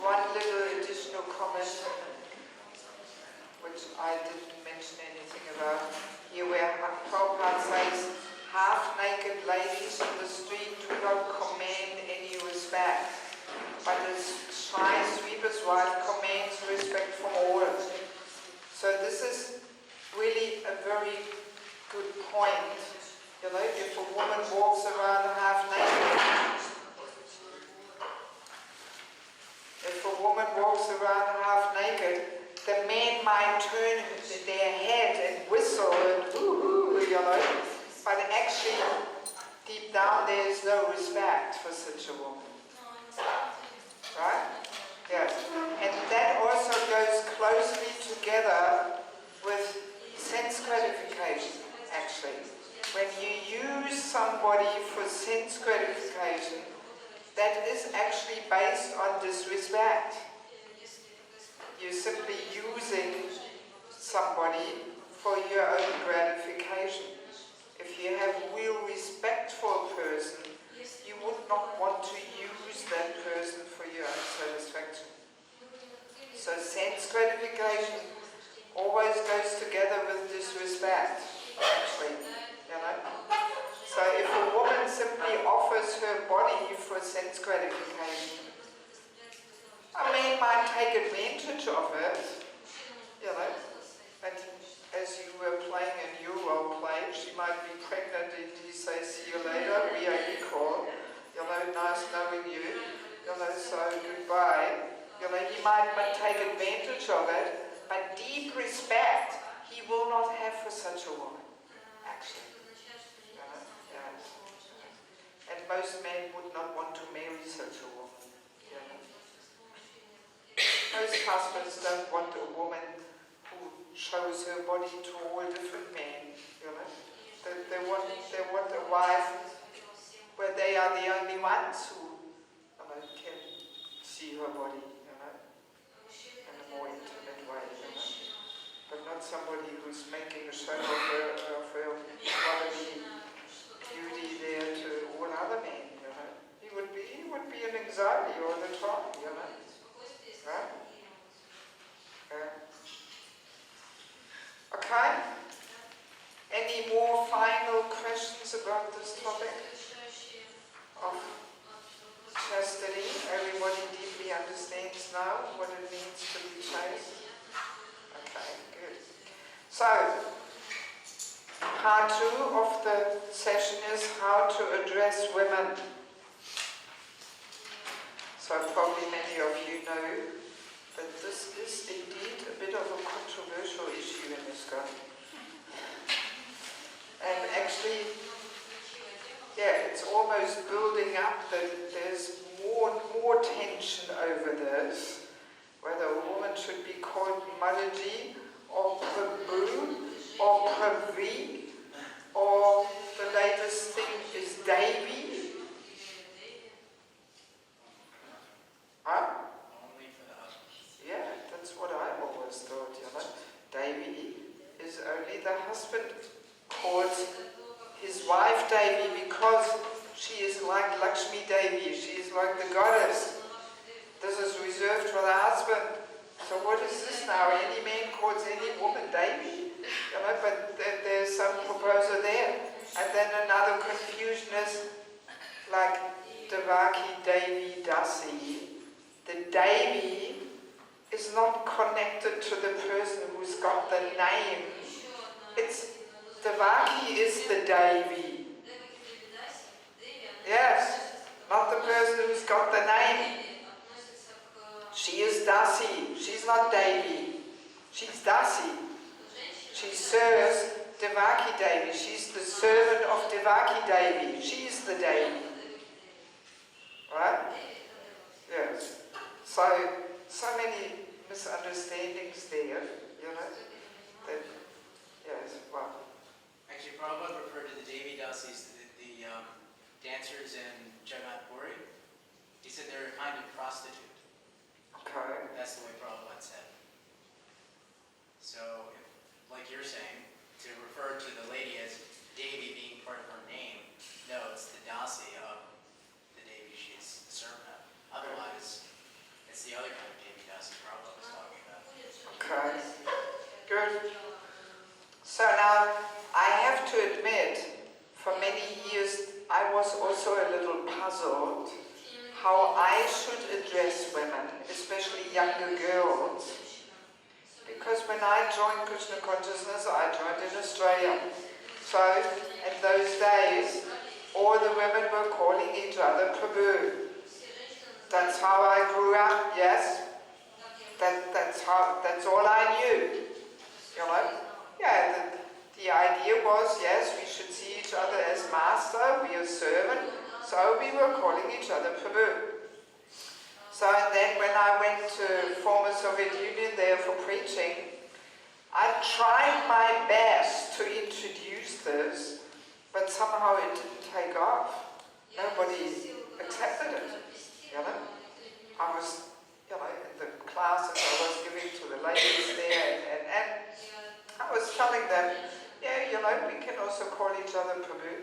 One little additional comment, which I didn't mention anything about, here where Prabhupada says, half-naked ladies in the street do not command any respect, but as shy sweeper's wife commands respect from all. So this is really a very good point. You know, if a woman walks around half-naked, the men might turn their head and whistle and woo-hoo, you know, but actually deep down there is no respect for such a woman. Right? Yes. And that also goes closely together with sense gratification, actually. When you use somebody for sense gratification, that is actually based on disrespect. You're simply using somebody for your own gratification. If you have real respect for a person, you would not want to use that person for your own satisfaction. So sense gratification always goes together with disrespect, actually, you know. So if a woman simply offers her body for sense gratification, a man might take advantage of it, you know. And as you were playing in your role play, she might be pregnant and you say, see you later, we are equal, you know, nice knowing you, you know, so goodbye. You know, he might take advantage of it, but deep respect he will not have for such a woman, actually. You know? Yes. And most men would not want to marry such a woman. You know? Most husbands don't want a woman who shows her body to all different men. You know? They want a wife where they are the only ones who, you know, can see her body, you know, in a more intimate way, you know. But not somebody who's making a show of her bodily beauty there to all other men, you know. He would be in anxiety all the time, you know. Right? Okay? Any more final questions about this topic of chastity? Everybody deeply understands now what it means to be chaste? Okay, good. So, part 2 of the session is how to address women. So probably many of you know that this is indeed a bit of a controversial issue in ISKCON. And actually, yeah, it's almost building up that there's more tension over this, whether a woman should be called Mataji or Prabhu or Pravi, or the latest thing is Devi. Huh? Only for the husband. Yeah, that's what I always thought, you know. Devi is only the husband calls his wife Devi because she is like Lakshmi Devi, she is like the goddess. This is reserved for the husband. So what is this now? Any man calls any woman Devi? You know, but there's some proposal there. And then another confusion is like Devaki, Devi, Dasi. The Devi is not connected to the person who's got the name. It's Devaki is the Devi. Yes, not the person who's got the name. She is Dasi. She's not Devi. She's Dasi. She serves Devaki Devi. She's the servant of Devaki Devi. She's the Devi. Right? Yes. So many misunderstandings there, you know. That, yes, well. Actually, Prabhupada referred to the Devi Dasis, the dancers in Mayapur. He said they're a kind of prostitute. Okay. That's the way Prabhupada said. So, like you're saying, to refer to the lady as Devi being part of her name, no, it's the Dasi of the Devi she is many years I was also a little puzzled how I should address women, especially younger girls. Because when I joined Krishna consciousness, I joined in Australia. So, in those days, all the women were calling each other Prabhu. That's how I grew up, yes. That's all I knew. You know? Yeah, the idea was, yes, we should see each other as master, we are servant, so we were calling each other Prabhu. So and then when I went to former Soviet Union there for preaching, I tried my best to introduce this, but somehow it didn't take off. Nobody accepted it, you know. I was, you know, in the classes I was giving to the ladies there, and I was telling them, yeah, you know, we can also call each other Prabhu,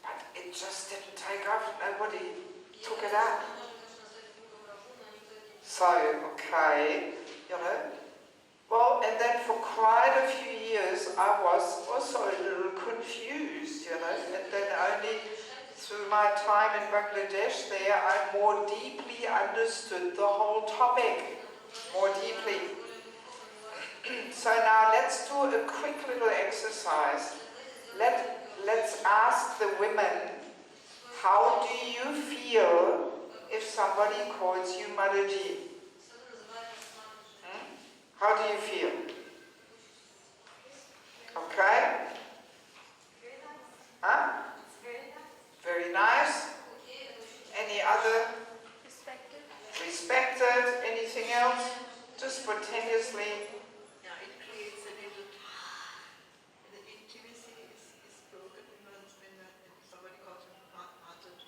but it just didn't take off. Nobody took it up. So, okay, you know. Well, and then for quite a few years I was also a little confused, you know, and then only through my time in Bangladesh there I more deeply understood the whole topic, more deeply. So now let's do a quick little exercise. Let's ask the women, how do you feel if somebody calls you Mataji? How do you feel? Okay? Huh? Very nice. Any other? Respected. Anything else? Just spontaneously. Yeah, it creates a little, the intimacy is broken when somebody calls you Mataji.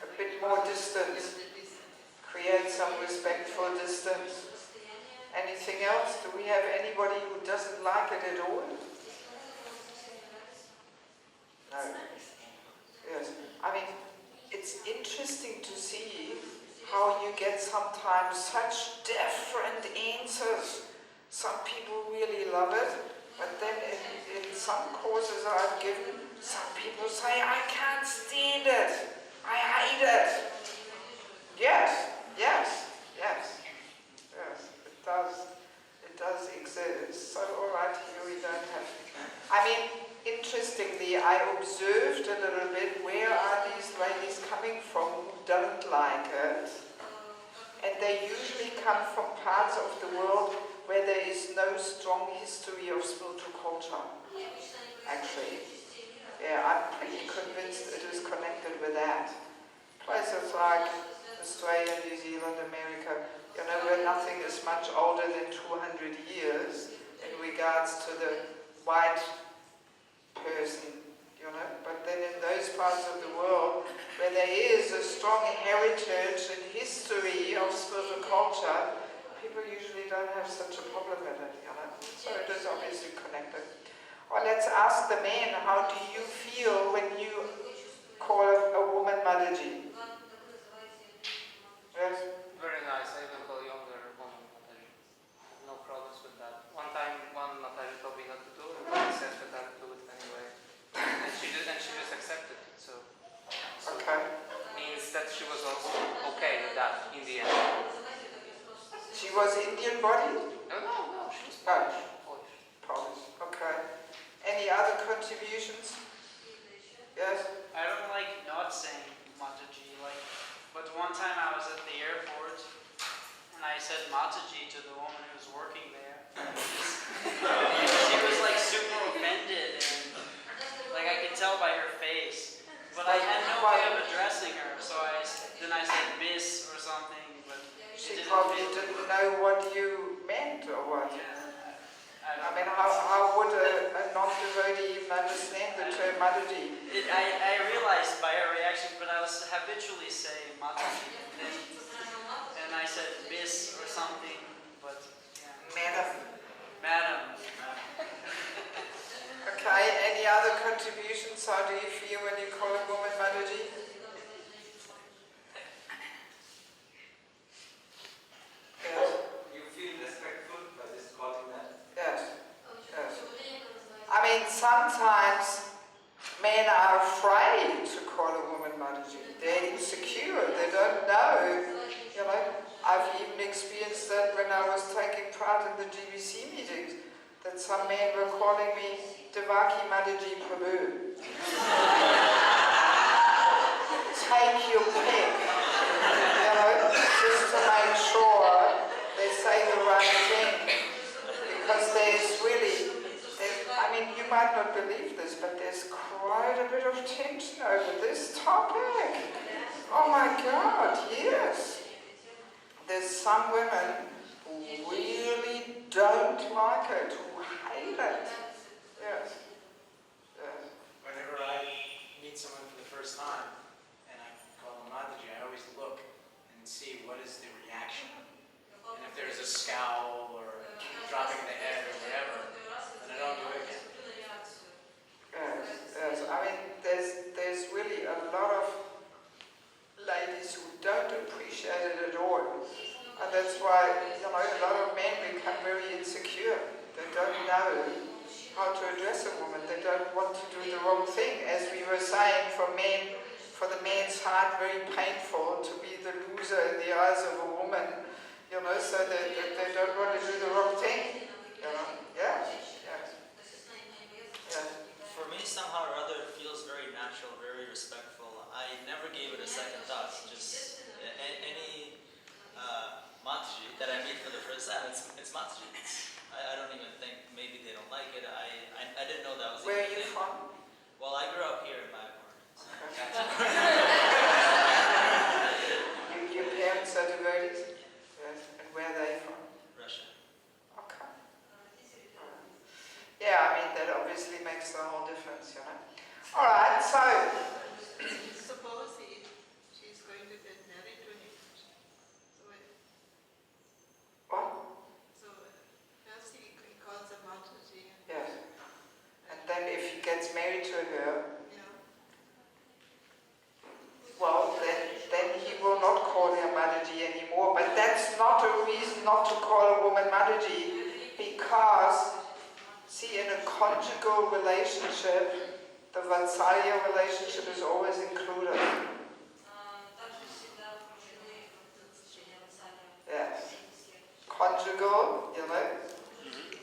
A bit more distance. Create some respectful distance. Anything else? Do we have anybody who doesn't like it at all? No. Yes. I mean, it's interesting to see how you get sometimes such different answers. Some people really love it, but then in some courses I've given, some people say, I can't stand it. I hate it. Yes, yes, yes, yes. It does exist. So all right, here we don't have. I mean, interestingly, I observed a little bit where are these ladies coming from who don't like it, and they usually come from parts of the world where there is no strong history of spiritual culture. Actually, yeah, I'm pretty convinced it is connected with that. Places like Australia, New Zealand, America, you know, where nothing is much older than 200 years in regards to the white person, you know. But then in those parts of the world where there is a strong heritage and history of spiritual culture, people usually don't have such a problem with it, you know. So it is obviously connected. Or let's ask the men, how do you feel when you call a woman Mataji? Yes? Very nice. I even call younger woman Mataji. No problems with that. One time, one Mataji told me not to do it, but I said that I would do it anyway. And she just accepted it. So Okay. means that she was also okay with that in the end. She was Indian body? No, she was No. Polish. Polish. Okay. Any other contributions? Yes? I don't like not saying Mataji, but one time I was at the airport and I said Mataji to the woman who was working there. She was like super offended and like I could tell by her face. But I had no way of addressing her, so then I said Miss or something, but She probably didn't know what you meant or what. I mean, how would a non-devotee even understand the term Mataji? I realized by her reaction, but I was habitually saying Mataji, and I said Miss or something, but yeah. Madam. Okay, any other contributions? How do you feel when you call a woman Mataji? Yes. You feel respectful by just calling that? Yes. Yes. I mean, sometimes Men are afraid to call a woman Mataji. They're insecure. They don't know. You know, I've even experienced that when I was taking part in the GBC meetings, that some men were calling me Devaki Mataji Prabhu. Take your pick. You know, just to make sure they say the right thing. Because there's really, I mean, you might not believe this, but there's quite a bit of tension over this topic. Oh my God, yes. There's some women who really don't like it, who hate it. Yes. Yes. Whenever I meet someone for the first time and I call them Mataji, I always look and see what is the reaction. And if there's a scowl or dropping the head or whatever, then I don't do it again. Yes, yes. I mean, there's really a lot of ladies who don't appreciate it at all. And that's why, you know, a lot of men become very insecure. They don't know how to address a woman. They don't want to do the wrong thing. As we were saying, for the man's heart, very painful to be the loser in the eyes of a woman. You know, so they don't want to do the wrong thing. You know? Yeah. Yes. Yeah. For me, somehow or other, it feels very natural, very respectful. I never gave it a second thought. Just any Mataji that I meet for the first time, it's Mataji. I don't even think maybe they don't like it. I didn't know that was. Where are you from? Well, I grew up here in Mayapur. Your parents are devotees? Yes. And where are they from? Russia. Okay. Yeah, I mean, that obviously makes the whole difference, you know. All right, so. Suppose she's going to get married to him. So first he calls her Mataji. Yes. And then if he gets married to her, Yeah. well, then he will not call her Mataji anymore. But that's not a reason not to call a woman Mataji, because, see, in a conjugal relationship, the Vatsalya relationship is always included. Yes. Conjugal, you know,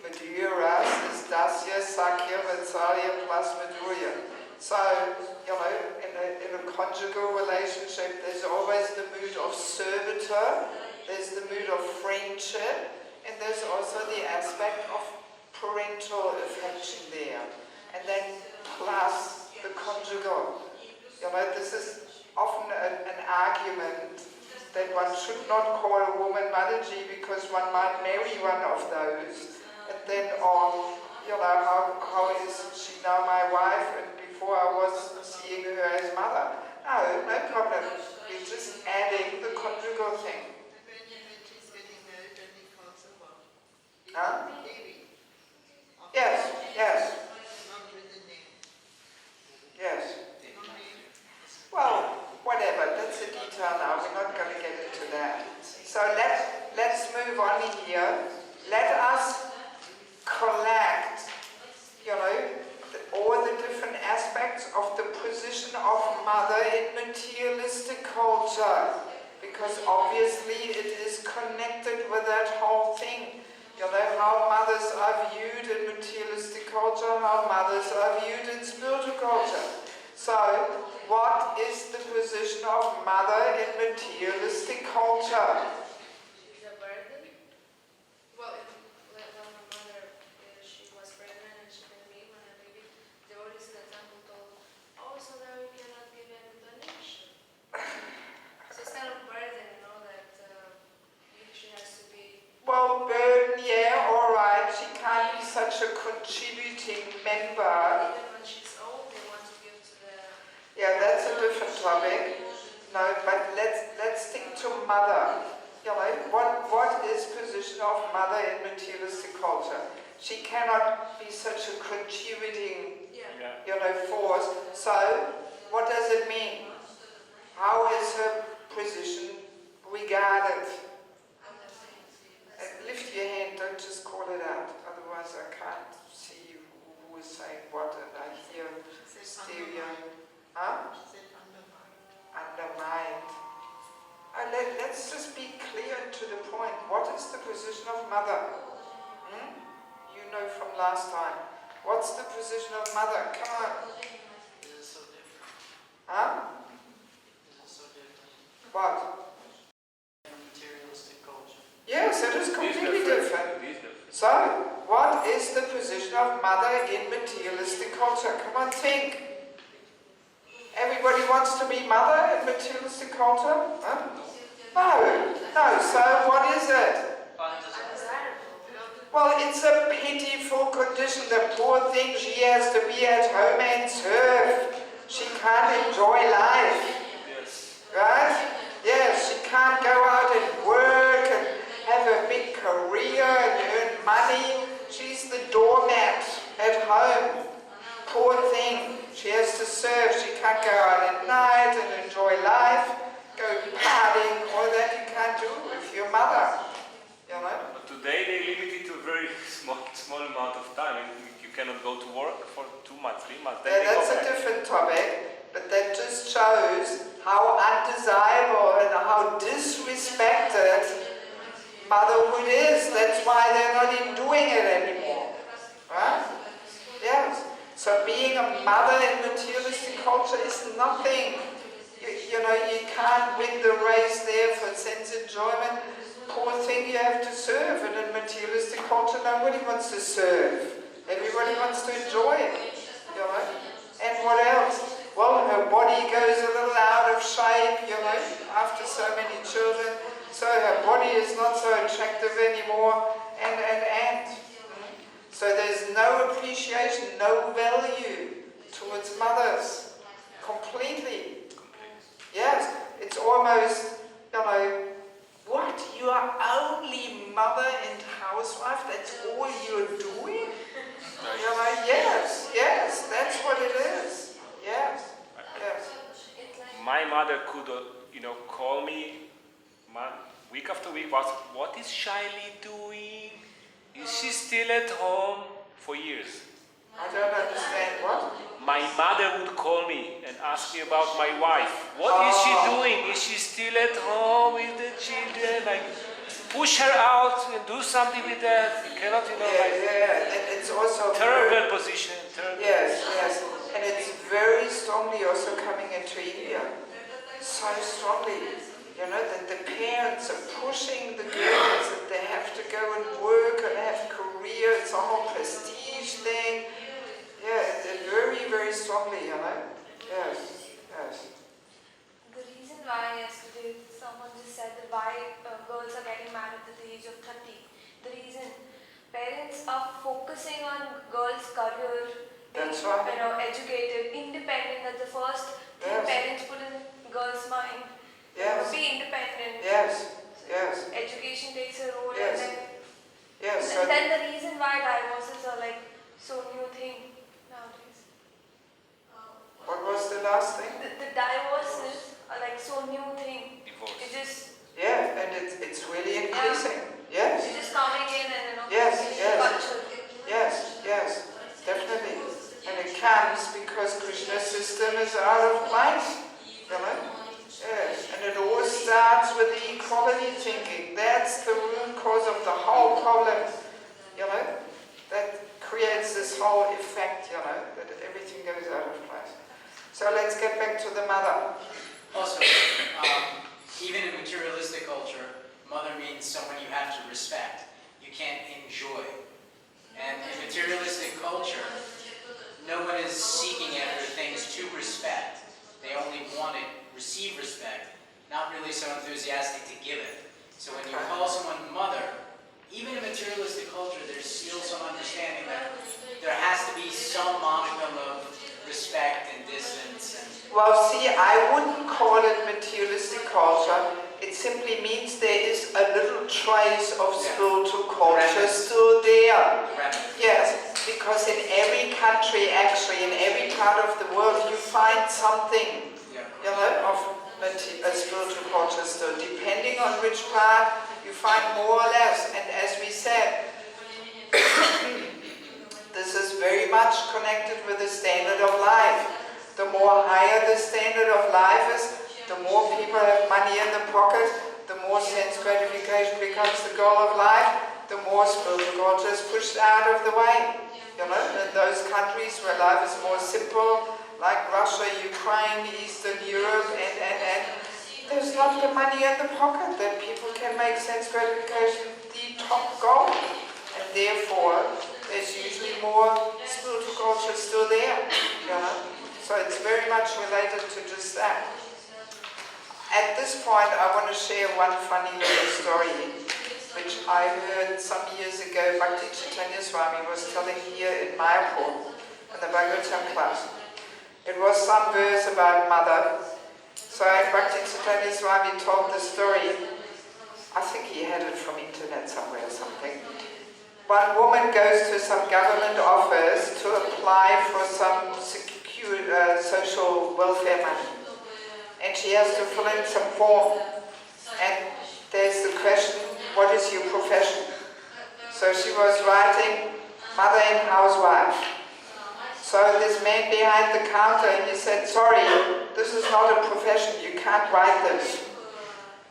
Madhurya is Dasya, Sakya, Vatsalya plus Madhurya. So, you know, in a conjugal relationship, there's always the mood of servitor, there's the mood of friendship, and there's also the aspect of parental affection there. And then plus the conjugal. You know, this is often an argument that one should not call a woman Mataji because one might marry one of those. And then, you know, how is she now my wife and before I was seeing her as mother? No problem. We're just adding the conjugal thing. And when she's getting married, then he calls her what? Huh? Devi. Yes, yes, Not with the name. yes. No name. Well, whatever, that's a detail now, we're not going to get into that. So let's move on here. Let us collect, you know, all the different aspects of the position of mother in materialistic culture, because obviously it is connected with that whole thing. You know, how mothers are viewed in materialistic culture, how mothers are viewed in spiritual culture. So, what is the position of mother in materialistic culture? She's a burden. Well, when my mother, she was pregnant and she didn't leave when a baby, the devotees in the temple told, oh, so that we cannot give any donation. So it's kind of burden, you know, that she has to be. Well, burden, yeah, alright, she can't be such a contributing member. Even when she's old, they want to give to the. Yeah, that's a different topic. No, but let's think to mother. You know, what is position of mother in materialistic culture? She cannot be such a contributing, Yeah. you know, force. So, what does it mean? How is her position regarded? Lift your hand, don't just call it out, otherwise I can't see who is saying what and I hear stereo let's just be clear and to the point. What is the position of mother? You know from last time. What's the position of mother? Come on. This is so different. Huh? This is so different What? from materialistic culture. Yes, it is completely different. So, what is the position of mother in materialistic culture? Come on, think. Everybody wants to be mother in materialistic culture? Huh? No. So, what is it? Well, it's a pitiful condition. The poor thing, she has to be at home and serve. She can't enjoy life. Right? Yes, she can't go out and work and have a big career and earn money. She's the doormat at home. Poor thing. She has to serve. She can't go out at night and enjoy life. Go partying. All that you can't do if you're mother. You know? But today they limit it to a very small amount of time. You cannot go to work for 2 months, 3 months. Then That's a different topic, but that just shows how undesirable and how disrespected motherhood is. That's why they're not even doing it anymore. Right? Yes. So being a mother in materialistic culture is nothing. You know, you can't win the race there for sense enjoyment. Poor thing, you have to serve, and in materialistic culture nobody wants to serve. Everybody wants to enjoy it, you know. And what else? Well, her body goes a little out of shape, you know, after so many children, so her body is not so attractive anymore, and. So there's no appreciation, no value towards mothers, completely. Yes, it's almost, you know, what? You are only mother and housewife? That's all you're doing? You know, yes, that's what it is. Yes. My mother could, call me week after week. What is Shaili doing? Is she still at home? For years. I don't understand what? My mother would call me and ask me about my wife. What is she doing? Is she still at home with the children? Like, push her out and do something with that. You cannot, Yeah. It's also terrible position. Terrible. Yes. And it's very strongly also coming into India. So strongly. You know, that the parents are pushing the girls that they have to go and work and have career. It's a whole prestige thing. Yeah, very, very strongly, you know. Yes. The reason why yesterday someone just said that why girls are getting married at the age of 30. The reason parents are focusing on girls' career, That's right. you know, educated, independent. That's the first thing parents put in girls' mind. Yes. Be independent. Yes. Education takes a role, Yes. and then the reason why divorces are like so new thing nowadays. What was the last thing? The divorces are like so new thing. Divorce. It just And it's really increasing. Yes. it's just coming in and Yes. culture. Yes, definitely. And it comes because Krishna's system is out of place. You know? Yes. And it all starts with the equality thinking. That's the root cause of the whole problem. You know? That creates this whole effect, you know, that everything goes out of place. So let's get back to the mother. Also, even in materialistic culture, mother means someone you have to respect. You can't enjoy. And in materialistic culture, no one is seeking after things to respect. They only want to receive respect, not really so enthusiastic to give it. So when you call someone mother, even in materialistic culture, there's still some understanding that there has to be some modicum of respect and distance. Well, see, I wouldn't call it materialistic culture. It simply means there is a little trace of spiritual culture still there. Yes, because in every country, actually, in every part of the world, you find something, you know, of a spiritual culture still. Depending on which part, you find more or less. And as we said, this is very much connected with the standard of life. The more higher the standard of life is, The more people have money in the pocket, the more sense gratification becomes the goal of life, the more spiritual culture is pushed out of the way. You know, in those countries where life is more simple, like Russia, Ukraine, Eastern Europe, and there's not the money in the pocket that people can make sense gratification the top goal. And therefore, there's usually more spiritual culture still there. You know? So it's very much related to just that. At this point, I want to share one funny little story, which I heard some years ago. Bhakti Chaitanya Swami was telling here in Mayapur, in the Bhagavatam class. It was some verse about mother. So Bhakti Chaitanya Swami told the story. I think he had it from internet somewhere or something. One woman goes to some government office to apply for some social welfare money. And she has to fill in some form. And there's the question, what is your profession? So she was writing mother and housewife. So this man behind the counter, he said, sorry, this is not a profession, you can't write this.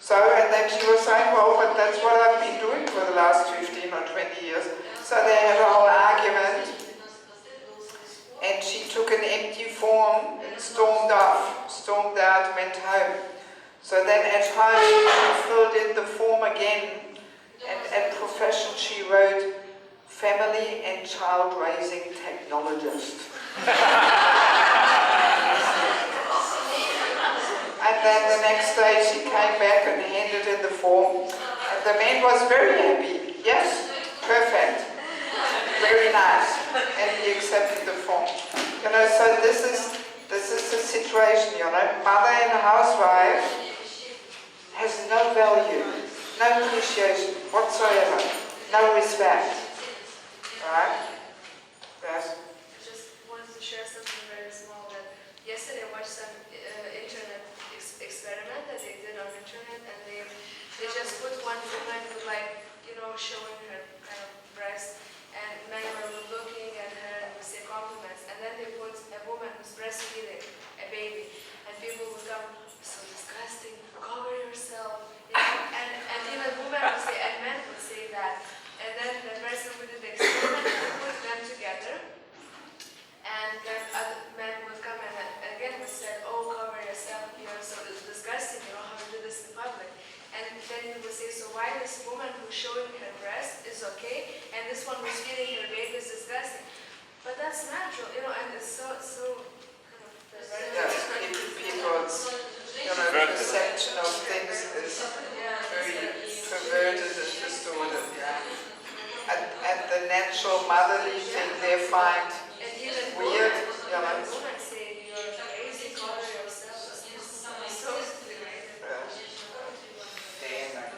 So, and then she was saying, well, but that's what I've been doing for the last 15 or 20 years. So they had a whole argument. And she took an empty form and stormed out, went home. So then at home she filled in the form again, and at profession she wrote, family and child raising technologist. And then the next day she came back and handed in the form, and the man was very happy. Yes, perfect. Very nice. And he accepted the form. You know, so this is the situation, you know. Mother and housewife has no value, no appreciation whatsoever, no respect. Right? Yes? Just wanted to share something very small that yesterday I watched some internet experiment that they did on internet, and they just put one woman with, like, you know, showing her kind of breast, and men were looking at her and would say compliments, and then they put a woman who's breastfeeding a baby, and people would come, so disgusting, cover yourself, you know, and even women would say, and men would say that, and then the person who did the experiment would put them together, and then other men would come and again would say, oh, cover yourself, you're so disgusting, you know, how to do this in public. And then he would say, so why this woman who's showing her breast is okay, and this one who's feeding her baby is disgusting? But that's natural, you know, and it's so kind of perverted. Yeah, people's, you know, perception of things is very perverted and distorted. And the natural motherly thing they find weird, you know. Women say, you're crazy, cover yourself, so Day and night.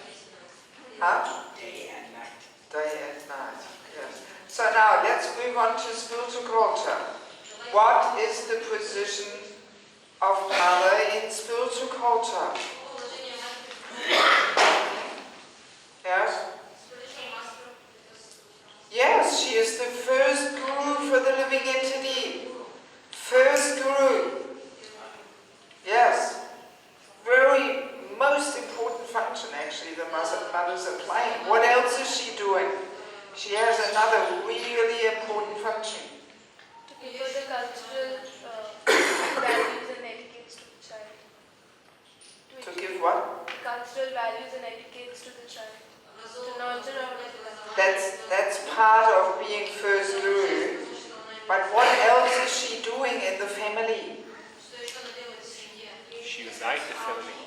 Huh? Day and night. Day and night, yes. So now let's move on to spiritual culture. What is the position of mother in spiritual culture? Yes? Yes, she is the first guru for the living entity. First guru. Yes. Very most important function actually the mothers are playing. What else is she doing? She has another really important function. to give the cultural values and etiquettes to the child. To give what? Cultural values and etiquettes to the child. To nurture our That's part of being first guru. But what else is she doing in the family? She unites the family.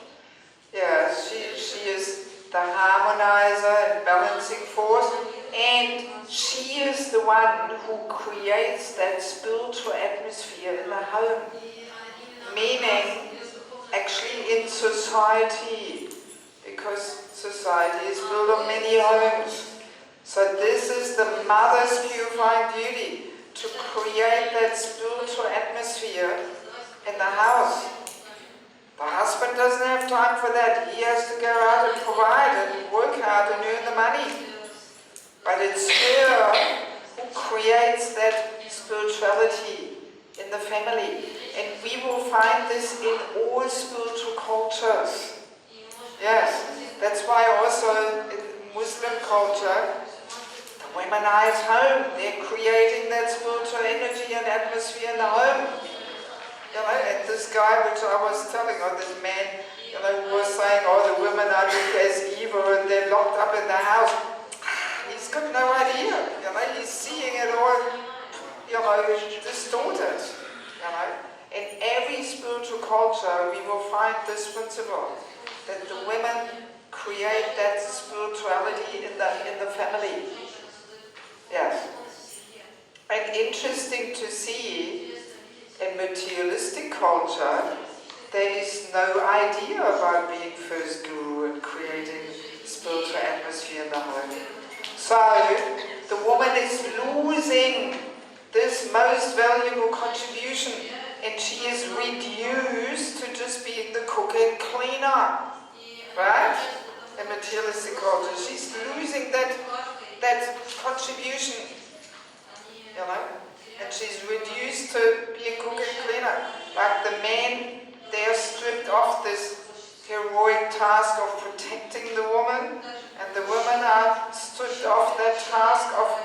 Yeah, she is the harmonizer and balancing force, and she is the one who creates that spiritual atmosphere in the home. Meaning, actually in society, because society is built on many homes. So this is the mother's purifying duty, to create that spiritual atmosphere in the house. The husband doesn't have time for that. He has to go out and provide and work hard and earn the money. But it's her who creates that spirituality in the family. And we will find this in all spiritual cultures. Yes, that's why also in Muslim culture, the women are at home. They're creating that spiritual energy and atmosphere in the home. You know, and this guy which I was telling, or this man, you know, was saying, oh, the women are looked as evil and they're locked up in the house. He's got no idea. You know, he's seeing it all, you know, distorted. You know, in every spiritual culture, we will find this principle that the women create that spirituality in the family. Yes. And interesting to see, in materialistic culture, there is no idea about being first guru and creating spiritual atmosphere in the home. So, the woman is losing this most valuable contribution, and she is reduced to just being the cook and cleaner. Right? In materialistic culture, she's losing that contribution, you know, and she's reduced to being cook and cleaner. Like the men, they are stripped of this heroic task of protecting the woman, and the women are stripped of that task of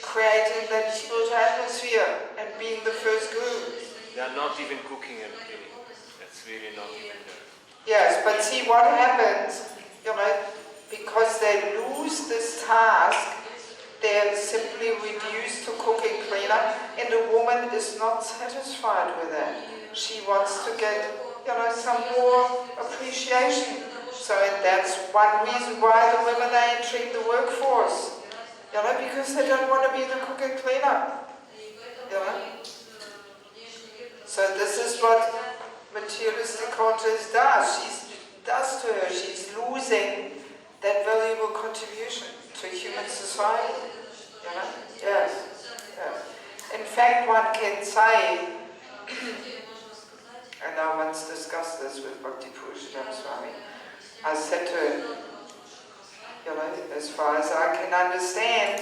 creating that spiritual atmosphere and being the first guru. They are not even cooking and cleaning. That's really not even there. Yes, but see what happens, you know, because they lose this task, they're simply reduced to cook and cleaner, and the woman is not satisfied with that. She wants to get, you know, some more appreciation. So, and that's one reason why the women are entering the workforce, you know, because they don't want to be the cook and cleaner, you know. So this is what materialistic culture does to her. She's losing that valuable contribution to human society. You know? Yes. Yes. In fact, one can say, and I once discussed this with Bhakti Purushottam Swami, I said to him, you know, as far as I can understand,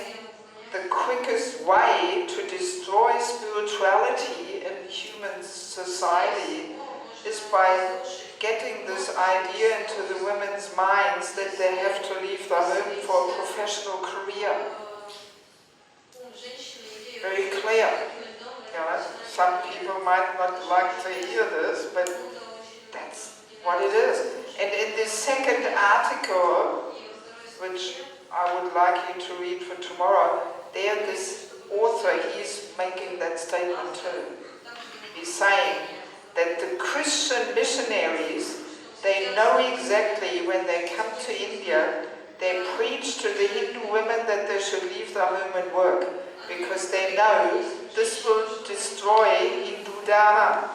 the quickest way to destroy spirituality in human society is by getting this idea into the women's minds that they have to leave the home for a professional career. Very clear. You know, some people might not like to hear this, but that's what it is. And in the second article, which I would like you to read for tomorrow, there this author, he's making that statement too. He's saying that the Christian missionaries, they know exactly when they come to India, they preach to the Hindu women that they should leave the home and work, because they know this will destroy Hindu Dharma.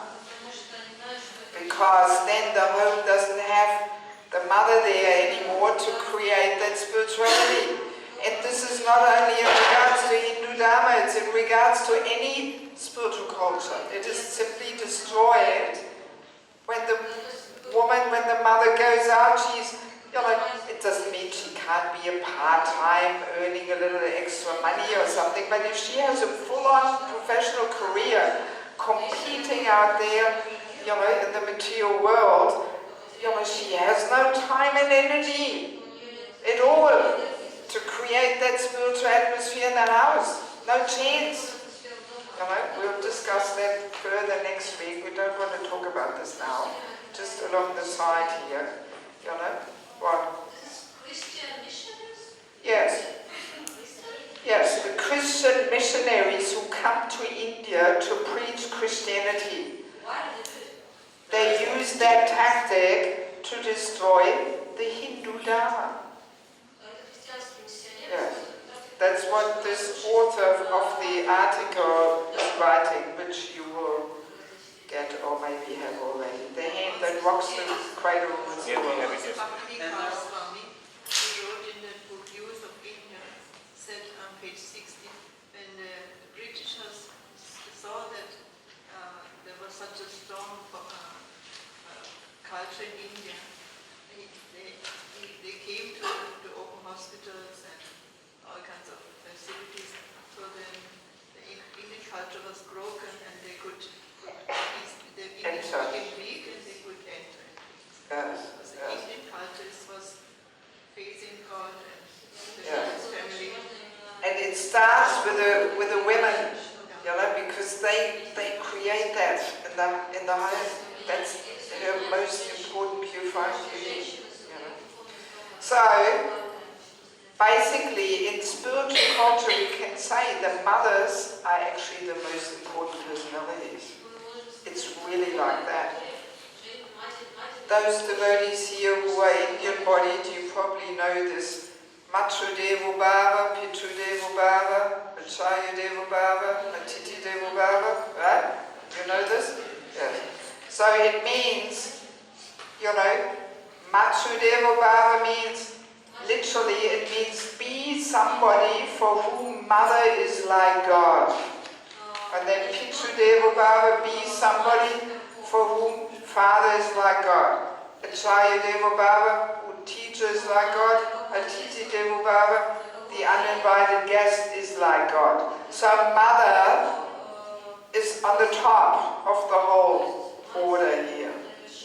Because then the home doesn't have the mother there anymore to create that spirituality. And this is not only in regards to Hindu Dharma, it's in regards to any spiritual culture. It is simply destroyed when the woman, when the mother goes out, she's, you know, it doesn't mean she can't be a part-time earning a little extra money or something, but if she has a full-on professional career competing out there, you know, in the material world, you know, she has no time and energy at all to create that spiritual atmosphere in the house. No chance. You know, we'll discuss that further next week. We don't want to talk about this now. Just along the side here. You know, what? Christian missionaries? Yes. Yes, the Christian missionaries who come to India to preach Christianity. Why did they do it? They use that tactic to destroy the Hindu Dharma. Yes. That's what this author of the article is writing, which you will get or maybe have already. The hand that rocks the cradle is the Yeah, we have world. it, yes. Swami, who wrote in the book Youth of India, said on page 60, when the Britishers saw that there was such a strong culture in India, they came to open hospitals and all kinds of facilities. So then the Indian culture was broken and they could the Indian cooking week and they could enter. Yes, Because the yes. Indian culture was facing God and the Yeah. family. And it starts with the women, you know, because they create that in the home. That's her most important purifying duty, you know. So basically, in spiritual culture, we can say the mothers are actually the most important personalities. It's really like that. Those devotees here who are Indian-bodied, you probably know this. Matru Devo Bhava, Pitru Devo Bhava, Acharya Devo Bhava, Atiti Devo Bhava, right? You know this? Yes. So it means, you know, Matru Devo Bhava means, literally it means be somebody for whom mother is like God. And then Pitru Devo Bhava, be somebody for whom father is like God. Acharya Devo Bhava, who teaches like God. Atiti Devo Bhava, the uninvited guest is like God. So mother is on the top of the whole order here,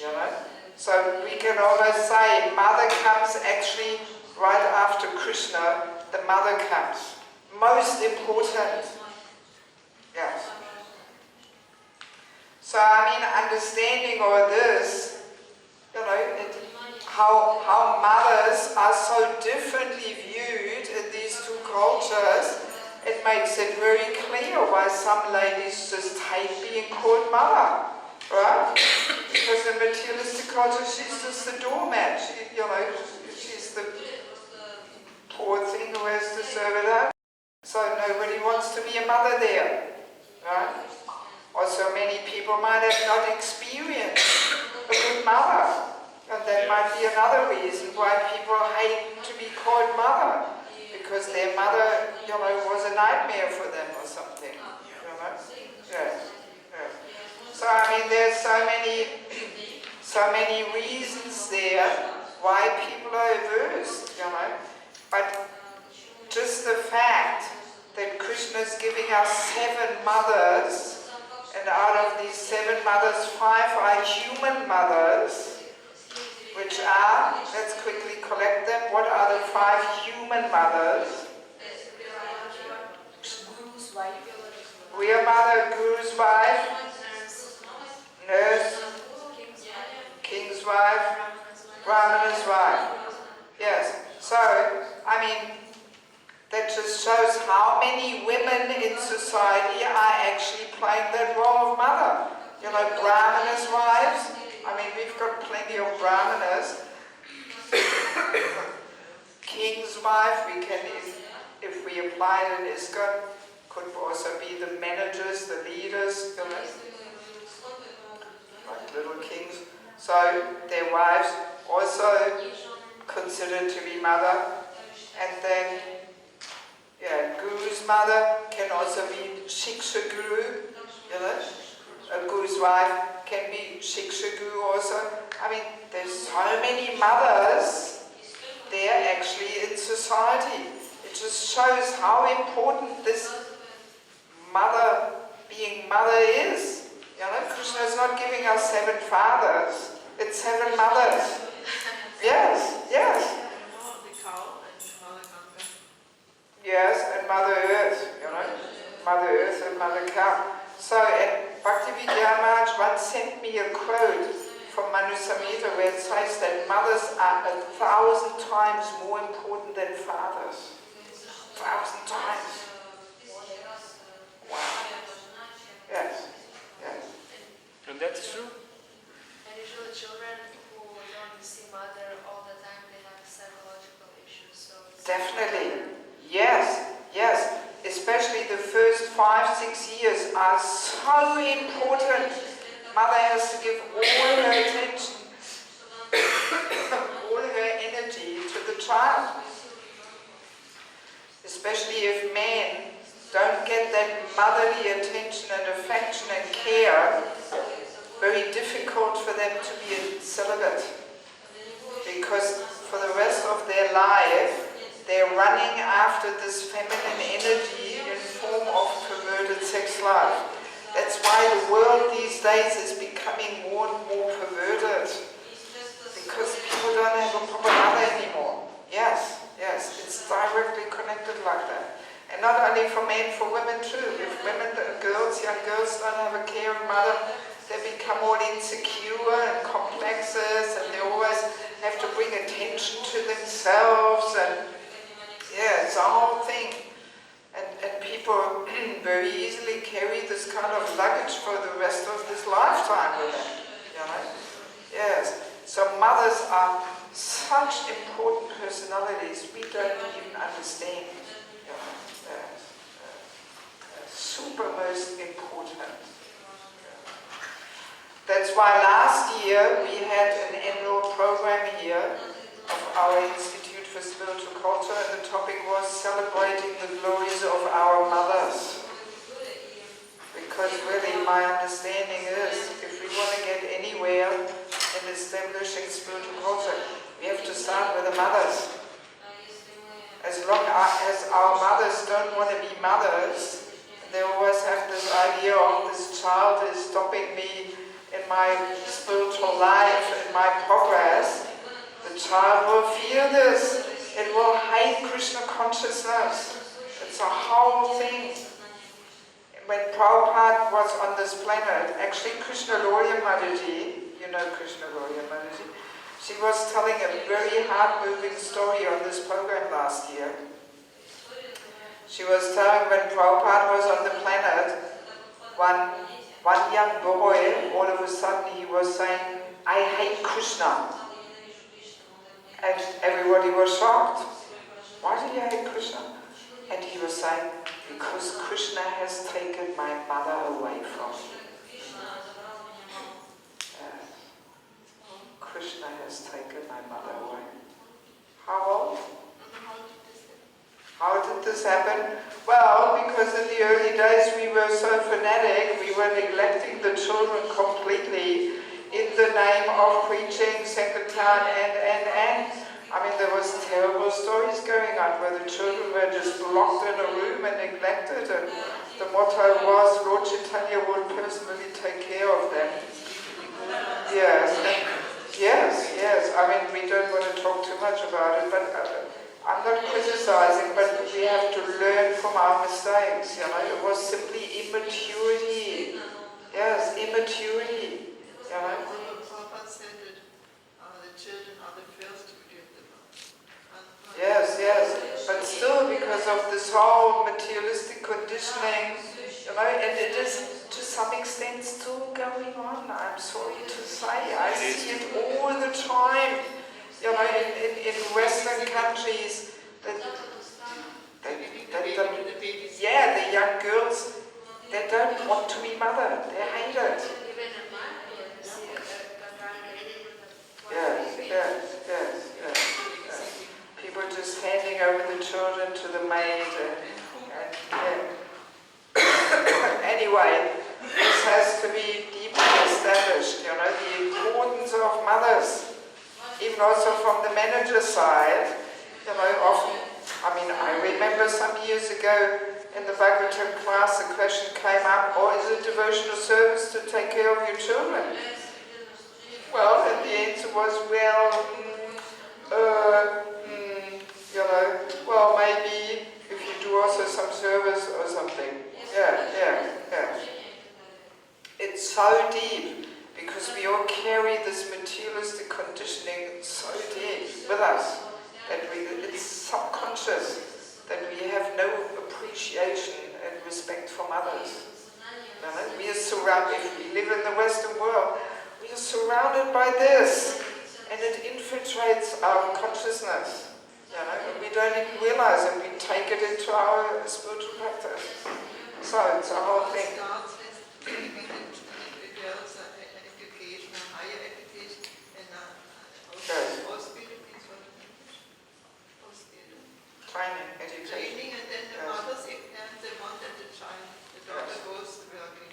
you know. So we can almost say mother comes actually right after Krishna, the mother comes. Most important. Yes. So I mean, understanding all this, you know, how mothers are so differently viewed in these two cultures, it makes it very clear why some ladies just hate being called mother, right? Because in materialistic culture, she's just the doormat. She, you know, she's the poor thing who has to serve it out. So nobody wants to be a mother there, right? Also, many people might have not experienced a good mother. And that might be another reason why people hate to be called mother. Because their mother, you know, was a nightmare for them or something. You know? Yes. Yes. So I mean, there's so many reasons there why people are averse, you know. But just the fact that Krishna is giving us 7 mothers, and out of these 7 mothers, 5 are human mothers, which are, let's quickly collect them. What are the 5 human mothers? Real mother, guru's wife, nurse, king's wife, brahmana's wife. Yes, so, I mean, that just shows how many women in society are actually playing that role of mother. You know, brahmana's wives. I mean, we've got plenty of brahmanas. King's wife, we can, if we apply it in ISKCON, could also be the managers, the leaders, you know, like little kings. So their wives also considered to be mother. And then, yeah, guru's mother can also be Shiksha Guru, you know. A guru's wife can be Shiksha Guru also. I mean, there's so many mothers there actually in society. It just shows how important this mother, being mother is. You know, Krishna is not giving us 7 fathers, it's 7 mothers. Yes, yes. Yes, and Mother Earth, you know, Mother Earth and Mother Cow. So, and Bhaktivedanta Maharaj once sent me a quote from Manu Samhita where it says that mothers are 1,000 times more important than fathers. 1,000 times. Wow. Yes, yes. And that's true. And usually children who don't see mother all the time, they have psychological issues. So it's Definitely. Yes, yes. Especially the first 5-6 years are so important. Mother has to give all her attention, all her energy to the child. Especially if men don't get that motherly attention and affection and care, very difficult for them to be celibate. Because for the rest of their life, they're running after this feminine energy in form of perverted sex life. That's why the world these days is becoming more and more perverted. Because people don't have a proper mother anymore. Yes, yes, it's directly connected like that. And not only for men, for women too. If women, girls, young girls don't have a caring mother, they become all insecure and complexes, and they always have to bring attention to themselves, and yeah, it's a whole thing. And people very easily carry this kind of luggage for the rest of this lifetime with them, you know? Yes. So mothers are such important personalities we don't even understand. You know? Yes. Super most important. That's why last year we had an annual program here of our Institute for Spiritual Culture, and the topic was celebrating the glories of our mothers. Because really my understanding is, if we want to get anywhere in establishing spiritual culture, we have to start with the mothers. As long as our mothers don't want to be mothers, they always have this idea of this child is stopping me in my spiritual life, in my progress. The child will feel this. It will hate Krishna consciousness. It's a whole thing. When Prabhupada was on this planet, actually Krishna Mataji, you know Krishna Mataji, she was telling a very heart-moving story on this program last year. She was telling when Prabhupada was on the planet, one young boy, all of a sudden he was saying, I hate Krishna. And everybody was shocked. Why did he hate Krishna? And he was saying, because Krishna has taken my mother away from me. Yes. Krishna has taken my mother away. How old? How did this happen? Well, because in the early days we were so fanatic, we were neglecting the children completely in the name of preaching Sankirtan and. I mean, there was terrible stories going on where the children were just locked in a room and neglected, and the motto was, Lord Chaitanya would personally take care of them. Yes, yes. I mean, we don't want to talk too much about it, but I'm not criticizing, but we have to learn from our mistakes, you know. It was simply immaturity. Yes, immaturity. You know. Prabhupada said that the children are the first to forgive the mother. Yes, but still because of this whole materialistic conditioning, you know, and it is to some extent still going on, I'm sorry to say. I see it all the time, you know, in Western countries, the young girls, they don't want to be mothered, they hate it. Yes. People just handing over the children to the maid and anyway, this has to be deeply established, you know, the importance of mothers, even also from the manager's side, you know, often, I mean, I remember some years ago in the Bhagavatam class, the question came up, is it devotional service to take care of your children? Well, and the answer was, you know, well, maybe if you do also some service or something. Yeah. It's so deep because we all carry this materialistic conditioning so deep with us that it's subconscious that we have no appreciation and respect for others. You know, we are surrounded, if we live in the Western world, we are surrounded by this, and it infiltrates our consciousness. You know, we don't even realize it. We take it into our spiritual practice. So it's a whole thing. Girls education, higher education, and Training, education. And then the mothers, if they want that the child, the daughter goes working.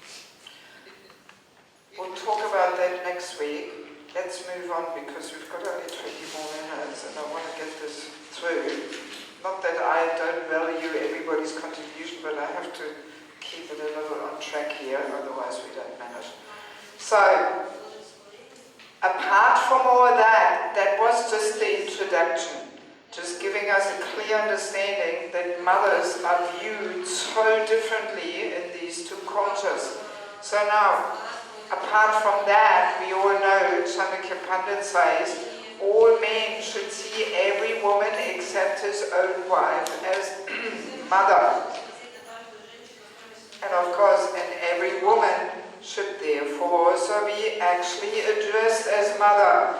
We'll talk about that next week. Let's move on because we've got only 20 more minutes and I want to get this through. Not that I don't value everybody's contribution, but I have to keep it a little on track here, otherwise we don't manage. So, apart from all that, that was just the introduction, just giving us a clear understanding that mothers are viewed so differently in these two cultures. So now, apart from that, we all know, Chanakya Pandit says, all men should see every woman except his own wife as mother. And of course, and every woman should therefore also be actually addressed as mother.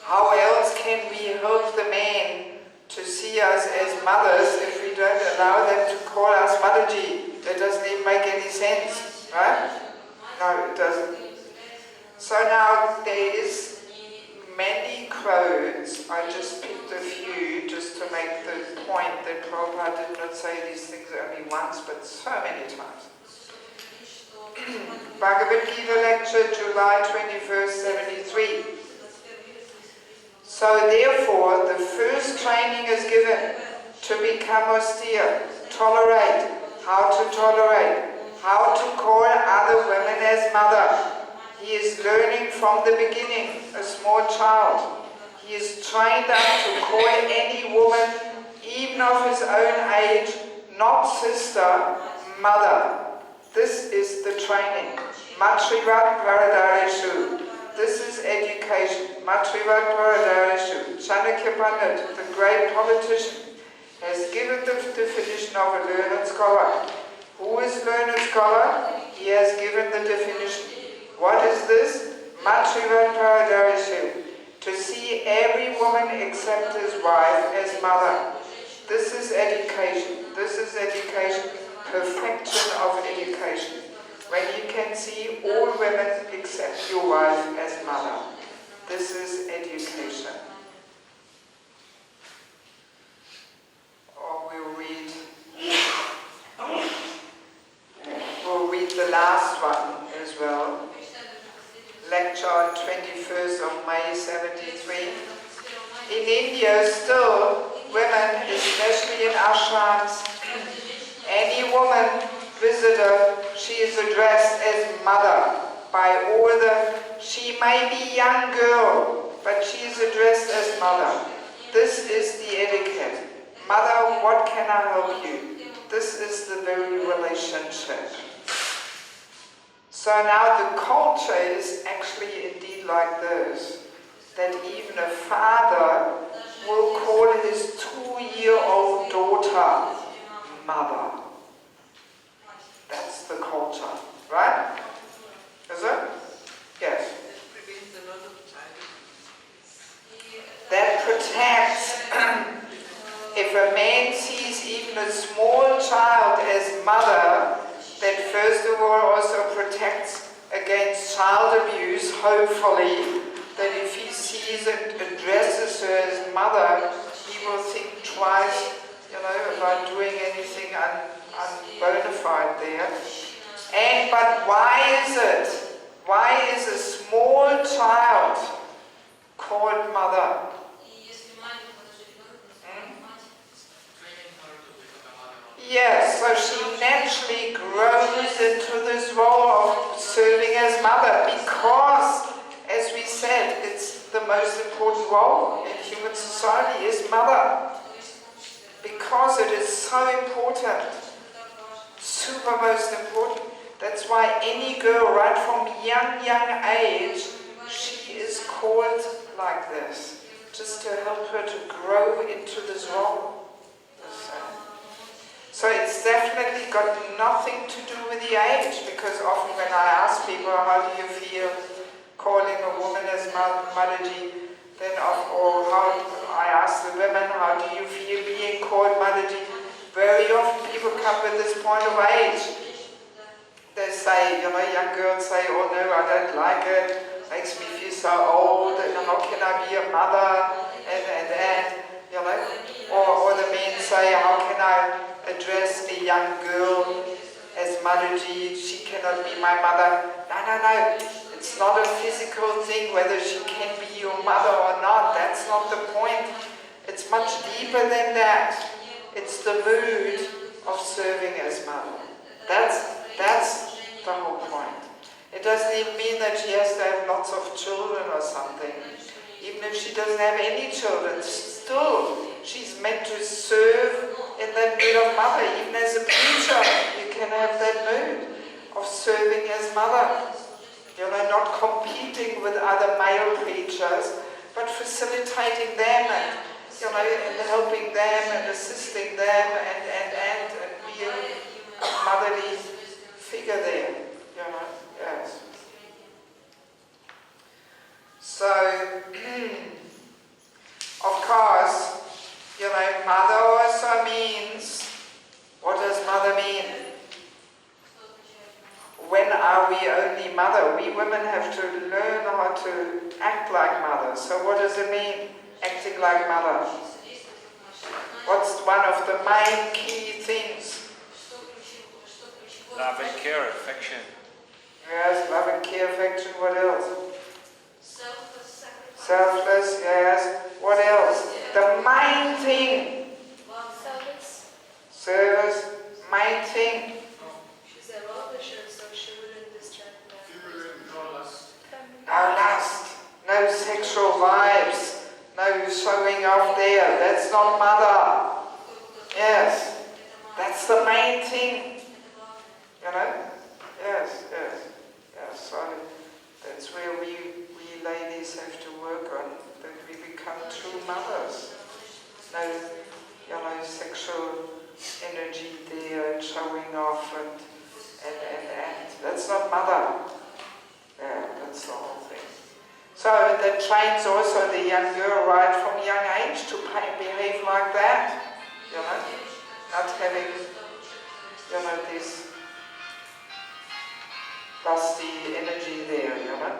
How else can we help the men to see us as mothers if we don't allow them to call us Mataji? That doesn't even make any sense, right? No, it doesn't. So now there is many quotes. I just picked a few just to make the point that Prabhupada did not say these things only once, but so many times. Bhagavad Gita lecture, July 21st, 73. So therefore, the first training is given to become austere, tolerate, how to call other women as mother. He is learning from the beginning, a small child. He is trained up to call any woman, even of his own age, not sister, mother. This is the training. Matrivat Paradareshu. This is education. Matrivat Paradareshu. Chanakya Pandit, the great politician, has given the definition of a learned scholar. Who is learned scholar? He has given the definition. What is this? Matrivat Paradareshu. To see every woman except his wife as mother. This is education. This is education. Perfection of education. When you can see all women except your wife as mother. This is education. Or we'll read the last one as well. Lecture on 21st of May 73. In India still, women, especially in ashrams, any woman visitor, she is addressed as mother by all the, she may be young girl, but she is addressed as mother. This is the etiquette. Mother, what can I help you? This is the very relationship. So now the culture is actually indeed like this, that even a father will call his 2-year-old daughter mother. That's the culture, right? Is it? Yes. That protects. If a man sees even a small child as mother, that first of all also protects against child abuse, hopefully, that if he sees and addresses her as mother, he will think twice, about doing anything bona fide there. But why is it? Why is a small child called mother? Yes, so she naturally grows into this role of serving as mother because, as we said, it's the most important role in human society is mother. Because it is so important, super most important. That's why any girl, right from young age, she is called like this, just to help her to grow into this role. So it's definitely got nothing to do with the age, because often when I ask people, how do you feel calling a woman as Mataji, then or how I ask the women, how do you feel being called Mataji? Very often people come with this point of age. They say, young girls say, oh no, I don't like it, makes me feel so old, and how can I be a mother, or the men say, how can I address a young girl as Mataji, she cannot be my mother. No, it's not a physical thing whether she can be your mother or not, that's not the point. It's much deeper than that. It's the mood of serving as mother. That's the whole point. It doesn't even mean that she has to have lots of children or something. Even if she doesn't have any children, still she's meant to serve in that mood of mother. Even as a preacher, you can have that mood of serving as mother. You know, not competing with other male preachers, but facilitating them and, you know, and helping them and assisting them and being a motherly figure there, you know, yes. So, of course, you know, mother also means, what does mother mean? When are we only mother? We women have to learn how to act like mother. So what does it mean, acting like mother? What's one of the main key things? Love and care, affection. Yes, love and care, affection. What else? Selfless, sacrifice. Selfless, yes. What else? The main thing. Service. Service, main thing. She's a well-wisher, so she wouldn't distract them. No lust, no sexual vibes, no showing off there. That's not mother. Yes, that's the main thing. You know? Yes. So that's where we ladies have to work on, that we become true mothers. No, you know, sexual energy there and showing off and. That's not mother. Yeah, that's the whole thing. So that trains also the young girl right from young age to behave like that. You know, not having, you know, this lusty energy there, you know.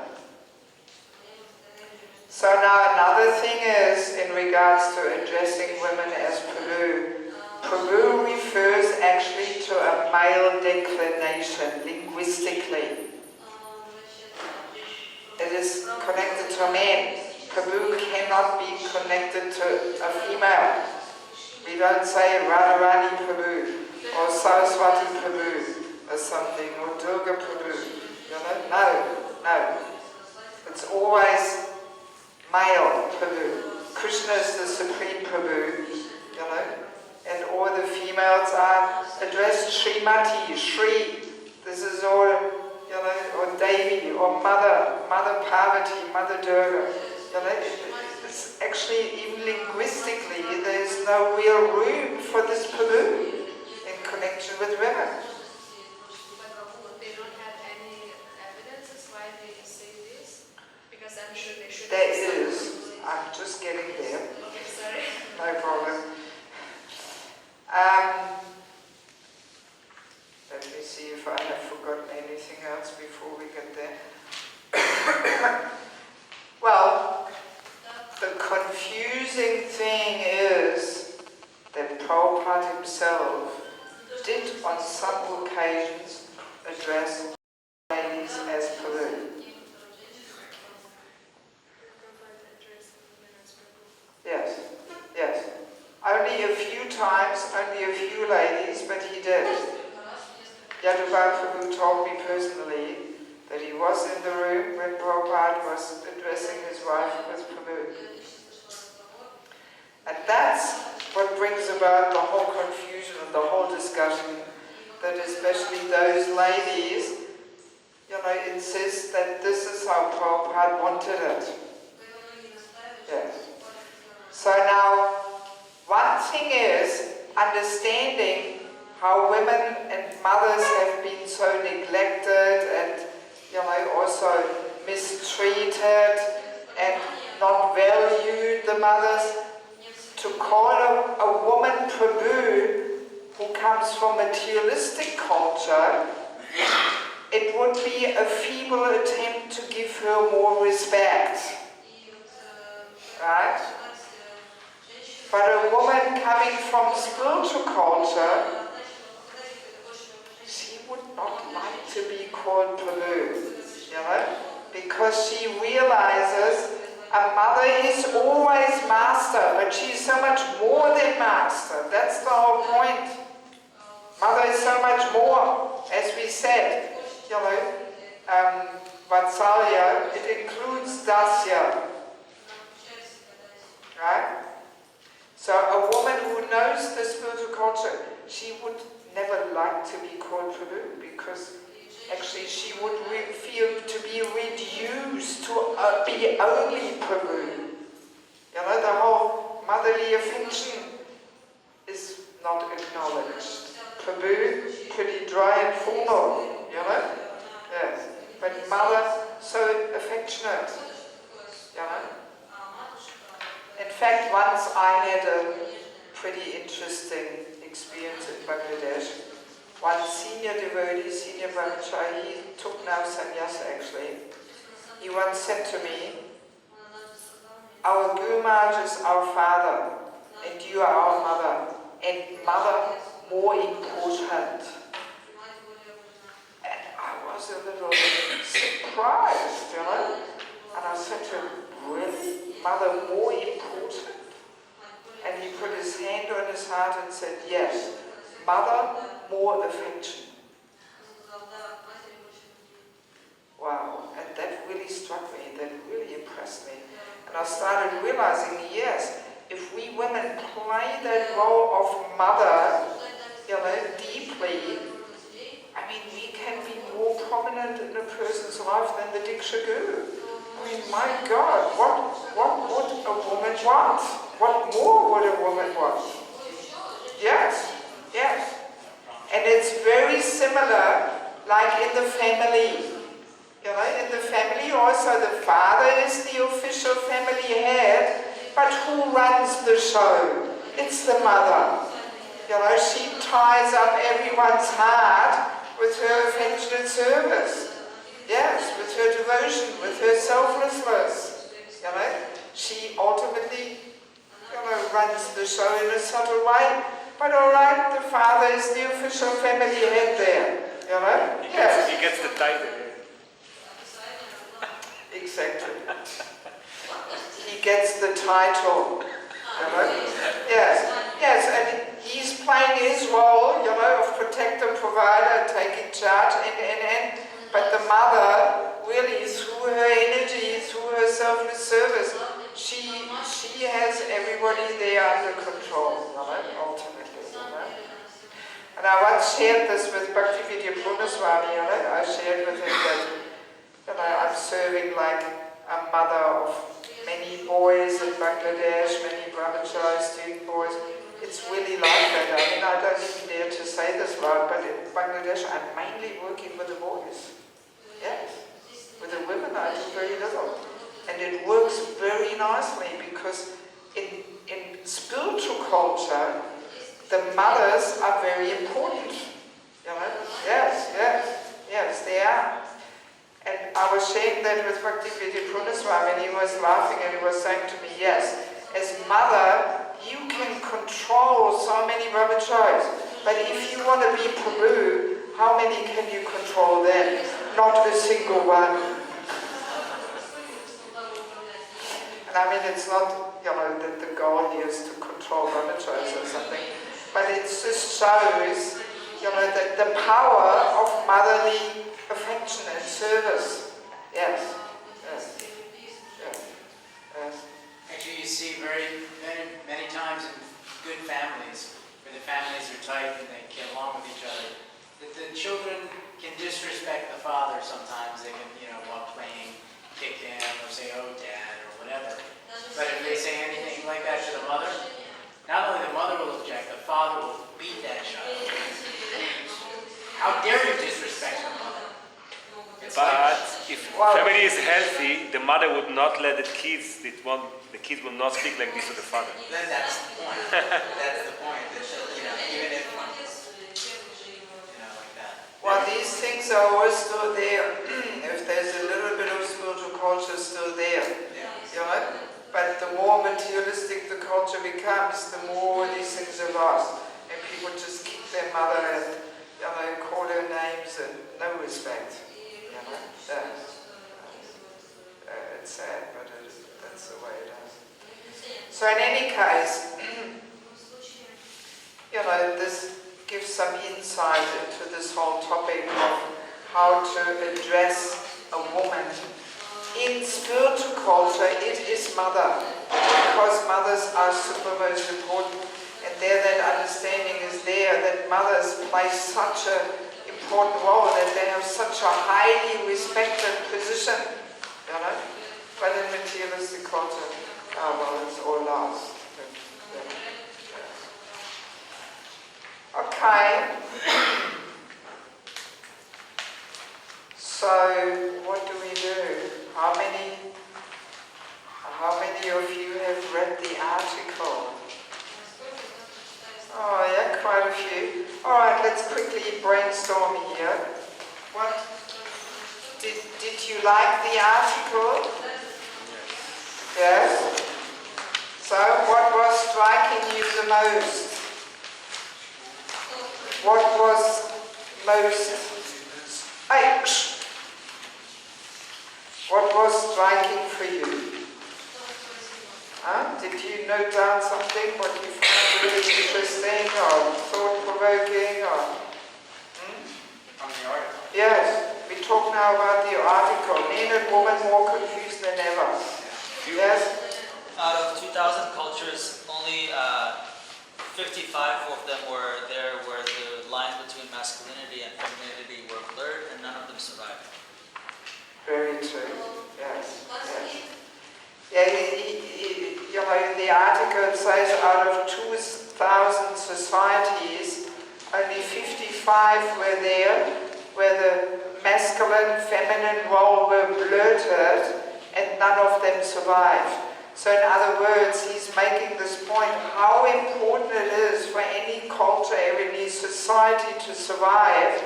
So now another thing is in regards to addressing women as Prabhu. Prabhu refers actually to a male declination linguistically. It is connected to men. Prabhu cannot be connected to a female. We don't say Radharani Prabhu or Saraswati Prabhu or something, or Durga Prabhu. You know? No. It's always male Prabhu. Krishna is the supreme Prabhu, you know, and all the females are addressed Srimati, Shri. This is all, you know, or Devi, or Mother Parvati, Mother Durga. You know, it's actually, even linguistically, there's no real room for this Prabhu in connection with women. But they don't have any evidences why they say this? Because I'm sure they should. There is. I'm just getting there. Okay, sorry. No problem. Let me see if I have forgotten anything else before we get there. Well, the confusing thing is that Prabhupada himself did on some occasions address ladies as Prabhu. Yes. Only a few times, only a few ladies, but he did. Yadava Prabhu told me personally that he was in the room when Prabhupada was addressing his wife as Prabhu. And that's what brings about the whole confusion and the whole discussion, that especially those ladies, you know, insist that this is how Prabhupada wanted it. Yes. So now, one thing is understanding how women and mothers have been so neglected and, you know, also mistreated and not valued, the mothers. To call a woman Prabhu who comes from materialistic culture, it would be a feeble attempt to give her more respect. Right? But a woman coming from spiritual culture, she would not like to be called Prabhu, you know, because she realizes a mother is always master, but she is so much more than master. That's the whole point. Mother is so much more. as we said, Vatsalya, it includes Dasya. Right? So a woman who knows the spiritual culture, she would never like to be called Prabhu, because actually she would feel to be reduced to be only Prabhu. The whole motherly affection is not acknowledged. Prabhu, pretty dry and formal, Yes. But mother, so affectionate, In fact, once I had a pretty interesting experience in Bangladesh. One senior devotee, senior brahmachari, he took now sannyasa actually. He once said to me, our Guru Maharaj is our father, and you are our mother, and mother more important. And I was a little surprised, And I said to him, really? Mother more important? And he put his hand on his heart and said, yes, mother more affection. Wow, and that really struck me, that really impressed me. And I started realizing, yes, if we women play that role of mother, deeply, I mean, we can be more prominent in a person's life than the Diksha Guru. I mean, my God, what would a woman want? What more would a woman want? Yes, yes. And it's very similar, like in the family. In the family also the father is the official family head, but who runs the show? It's the mother. She ties up everyone's heart with her affectionate service. Yes, with her devotion, with her selflessness. She ultimately, runs the show in a subtle way. But all right, the father is the official family head there. Yes. He gets the title. Exactly. He gets the title. Yes. Yes, and he's playing his role, of protector, provider, taking charge, and. But the mother, really, through her energy, through her selfless service, she has everybody there under control, ultimately. And I once shared this with Bhaktivedanta Purnaswami, I shared with him that I'm serving like a mother of many boys in Bangladesh, many brahmachari student boys. It's really like that. I mean, I don't even dare to say this loud, but in Bangladesh I'm mainly working with the boys. Yes. With the women I do very little. And it works very nicely because in spiritual culture, the mothers are very important. Yes, they are. And I was sharing that with Bhaktivedanta Purnaswami, and he was laughing and he was saying to me, yes, as mother, you can control so many brahmacharis, but if you want to be Prabhu, how many can you control then? Not a single one. And I mean, it's not, that the goal here is to control brahmacharis or something, but it just shows, that the power of motherly affection and service. Yes. Actually, you see many times in good families, where the families are tight and they get along with each other, that the children can disrespect the father sometimes. They can, while playing, kick him or say, oh, dad, or whatever. But if they say anything like that to the mother, not only the mother will object, the father will beat that child. How dare you disrespect your mother? But if family is healthy, the mother would not let the kids will not speak like this to the father. Then that's the point. That's the point. That, even if, like that. Well, these things are always still there. If there's a little bit of spiritual culture still there. But the more materialistic the culture becomes, the more these things are lost. And people just kick their mother and call her names and no respect. It's sad, but that's the way it is. So in any case, this give some insight into this whole topic of how to address a woman. In spiritual culture, it is mother, because mothers are super most important, and there that understanding is there, that mothers play such an important role, that they have such a highly respected position, you know? But in materialistic culture, well, it's all lost. Okay. So, what do we do? How many of you have read the article? Oh yeah, quite a few. Alright, let's quickly brainstorm here. What did you like the article? Yes? So, what was striking you the most? What was most... What was striking for you? Did you note down something, what you found really interesting or thought-provoking? Or, From the article? Yes, we talk now about the article. Men and women more confused than ever. Yes? Out of 2,000 cultures, only 55 of them were there where the lines between masculinity and femininity were blurred, and none of them survived. Very true. Yes. Yeah, you know, in the article it says out of 2,000 societies, only 55 were there where the masculine, feminine role were blurted, and none of them survived. So in other words, he's making this point, how important it is for any culture, any society to survive,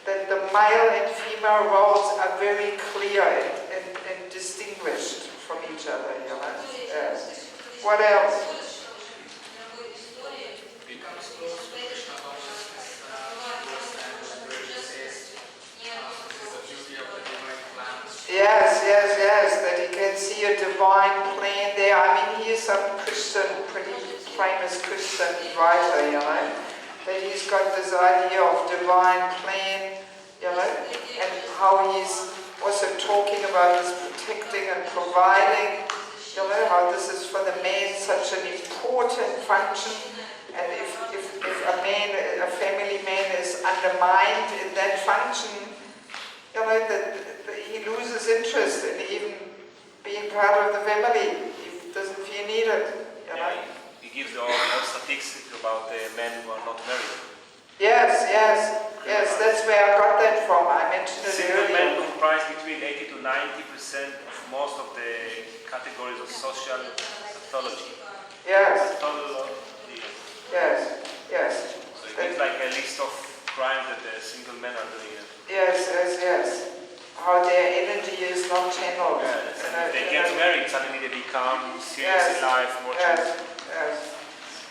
that the male and female roles are very clear and distinguished from each other, you know. Yes. What else? Yes, that he can see a divine plan there. I mean, he is some Christian, pretty famous Christian writer, you know, that he's got this idea of divine plan, you know, and how he's also talking about this protecting and providing, you know, how this is for the man such an important function, and if a man, a family man is undermined in that function, you know, that he loses interest in even being part of the family. He doesn't feel needed, you know. He gives all statistics about men who are not married. Yes, that's where I got that from. I mentioned it Single men earlier. comprise between 80 to 90% of most of the categories of social pathology. Yes. Pathology. Yes. So it gives like a list of crimes that the single men are doing. Yes. How their energy is not channeled. If they get married, suddenly they become serious in life, more Yes.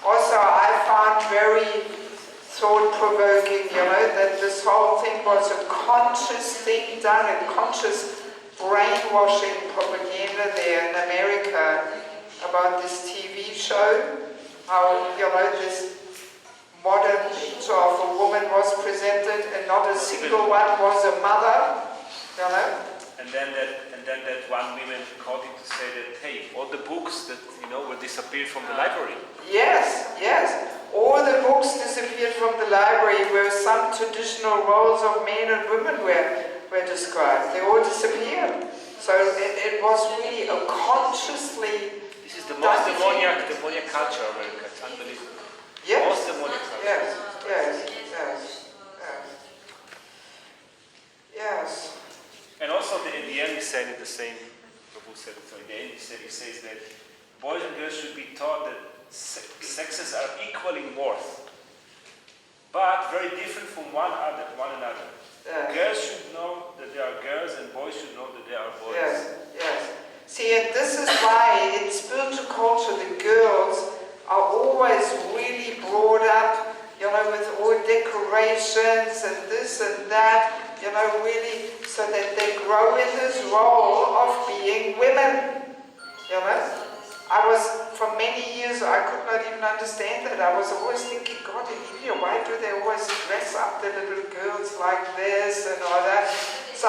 Also, I found very thought-provoking, you know, that this whole thing was a conscious thing done, a conscious brainwashing propaganda there in America about this TV show, how, you know, this modern picture of a woman was presented and not a single one was a mother, you know. And then that one woman called him to say that, hey, all the books that, you know, were disappeared from the library. Yes. All the books disappeared from the library where some traditional roles of men and women were described. They all disappeared. So it was really a consciously... This is the most demoniac culture of America. It's unbelievable. Yes. Most demoniac culture. Yes. And also in the end he said it the same, Prabhu said it, so in the end he says that boys and girls should be taught that sexes are equal in worth, but very different from one another. Girls should know that they are girls and boys should know that they are boys. Yes. See, and this is why in spiritual culture the girls are always really brought up, you know, with all decorations and this and that, you know, really, so that they grow in this role of being women, you know. I was, for many years years I could not even understand that. I was always thinking, God, in India, why do they always dress up the little girls like this and all that? So,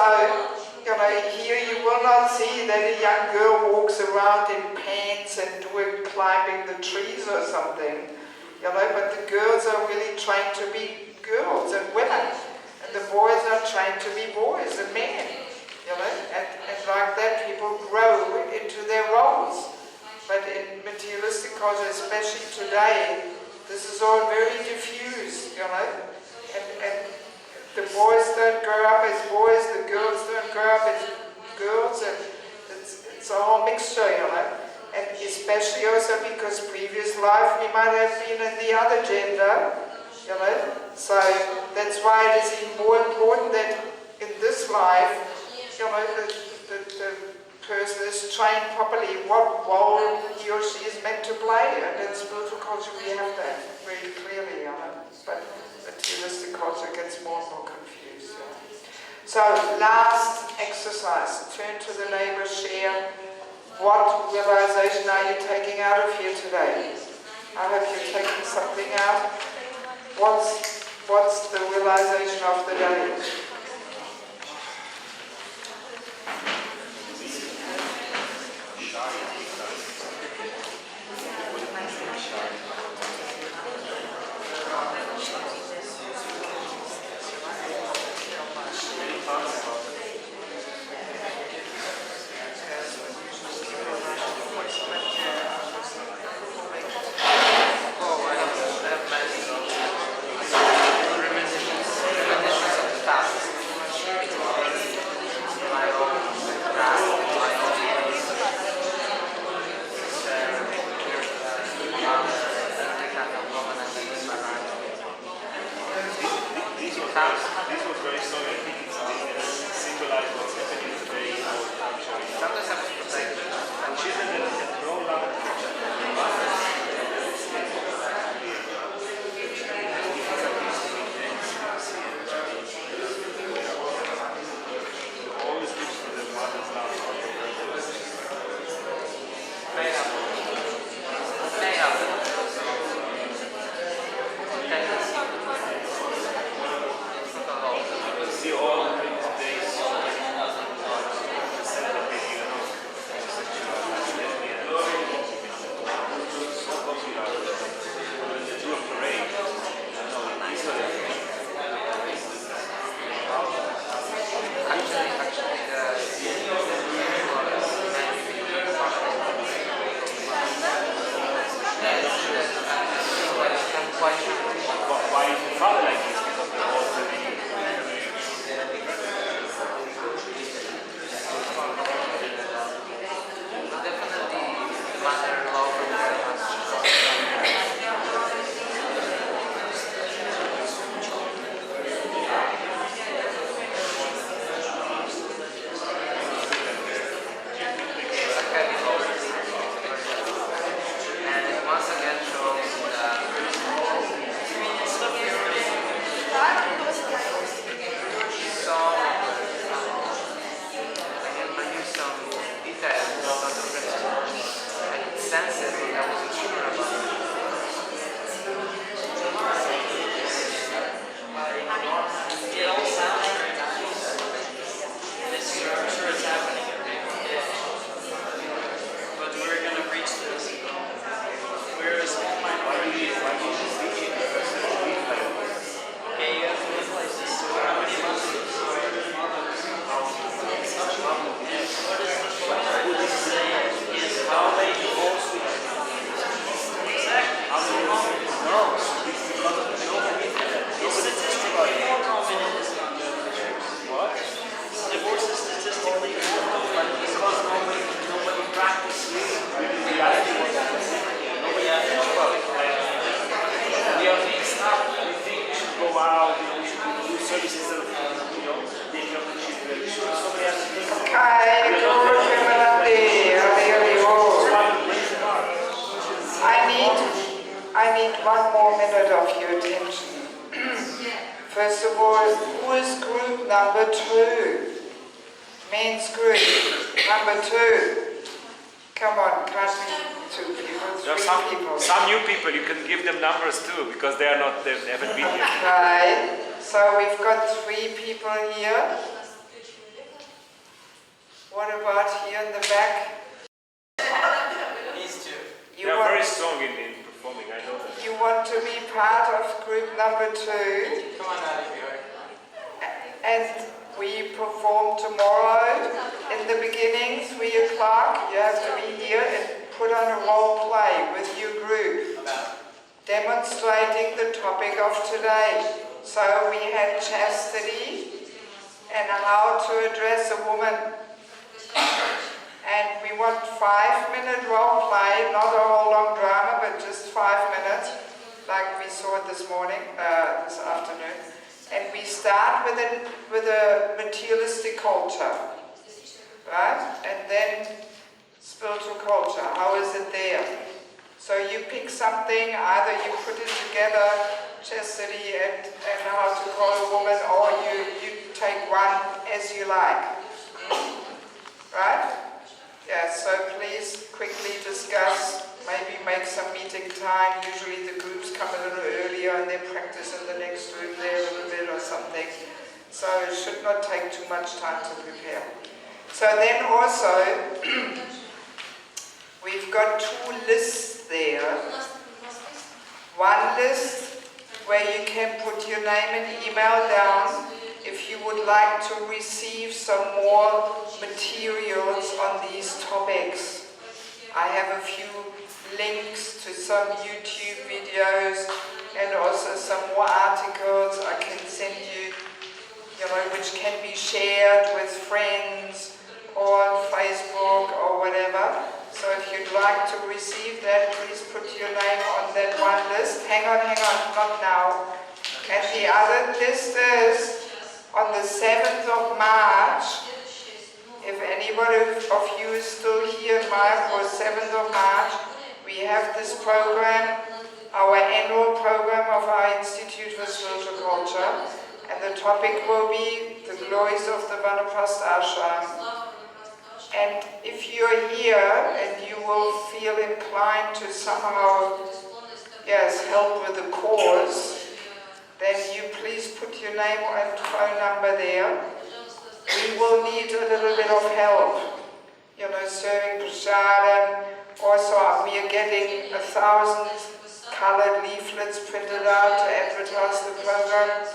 here you will not see that a young girl walks around in pants and doing climbing the trees or something. But the girls are really trained to be girls and women. And the boys are trained to be boys and men. And like that people grow into their roles. But in materialistic culture, especially today, this is all very diffuse, and the boys don't grow up as boys, the girls don't grow up as girls, and it's a whole mixture, and especially also because previous life we might have been in the other gender, so that's why it is even more important that in this life, the person is trained properly what role he or she is meant to play, and in spiritual culture we have that very clearly, but materialistic culture gets more and more confused. So last exercise, turn to the neighbor, share what realization are you taking out of here today. I hope you're taking something out. What's the realization of the day? I need one more minute of your attention. First of all, who is group number 2? Men's group number 2. Come on, can't be 2 people, There are 3 people. some new people, you can give them numbers too, because they haven't been here. Right. So we've got 3 people here. What about here in the back? These two. They are very strong in performing, I know that. You want to be part of group number 2, Come on out of here. and we perform tomorrow in the beginning, 3 o'clock. You have to be here and put on a role play with your group, About. demonstrating the topic of today. So we had chastity and how to address a woman. And we want 5-minute role play, not a whole long drama, but just 5 minutes, like we saw this morning, this afternoon. And we start with a materialistic culture, right? And then spiritual culture. How is it there? So you pick something, either you put it together, chastity and how to call a woman, or you take one as you like. Right? Yeah, so please quickly discuss, maybe make some meeting time. Usually the groups come a little earlier and they practice in the next room there a little bit or something. So it should not take too much time to prepare. So then also, we've got 2 lists there. One list where you can put your name and email down if you would like to receive some more materials on these topics. I have a few links to some YouTube videos and also some more articles I can send you, which can be shared with friends or on Facebook or whatever. So if you'd like to receive that, please put your name on that one list. Hang on, not now. And the other list is on the 7th of March. If anybody of you is still here in Mayapur, 7th of March, we have this program, our annual program of our Institute for Spiritual Culture. And the topic will be the glories of the Vanaprastha ashram. And if you're here and you will feel inclined to somehow, help with the cause, then you please put your name and phone number there. We will need a little bit of help, serving prasadam. Also, we are getting 1,000 colored leaflets printed out to advertise the program.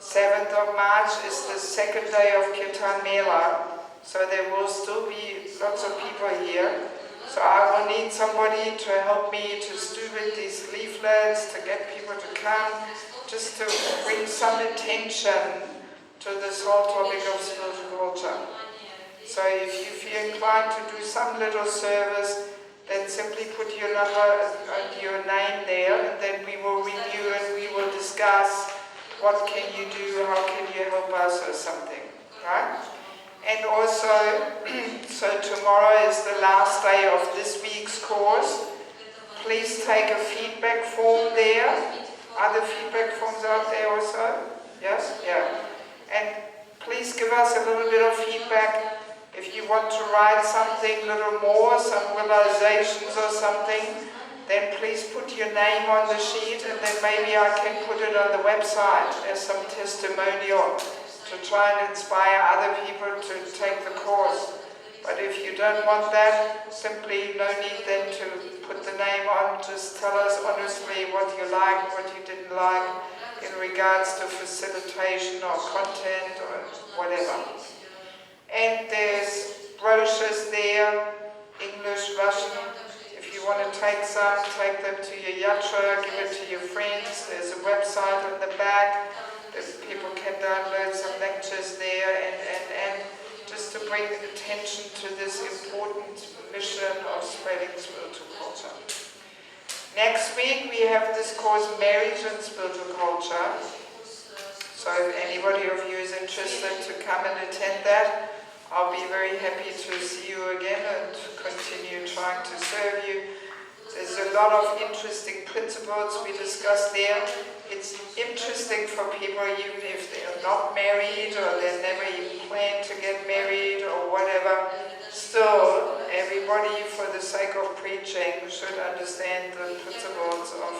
7th of March is the 2nd day of Kirtan Mela. So there will still be lots of people here. So I will need somebody to help me to distribute these leaflets, to get people to come, just to bring some attention to this whole topic of spiritual culture. So if you feel inclined to do some little service, then simply put your number and your name there, and then we will review and we will discuss what can you do, how can you help us or something, right? And also, so tomorrow is the last day of this week's course. Please take a feedback form there. Are the feedback forms out there also? Yes? Yeah. And please give us a little bit of feedback. If you want to write something a little more, some realizations or something, then please put your name on the sheet, and then maybe I can put it on the website as some testimonial to try and inspire other people to take the course. But if you don't want that, simply no need then to put the name on. Just tell us honestly what you liked, what you didn't like in regards to facilitation or content or whatever. And there's brochures there, English, Russian. If you want to take some, take them to your yatra, give it to your friends. There's a website on the back. People can download some lectures there and just to bring attention to this important mission of spreading spiritual culture. Next week we have this course, Marriage and Spiritual Culture. So if anybody of you is interested to come and attend that, I'll be very happy to see you again and continue trying to serve you. There's a lot of interesting principles we discussed there. It's interesting for people even if they're not married or they never even plan to get married or whatever. Still, everybody, for the sake of preaching, should understand the principles of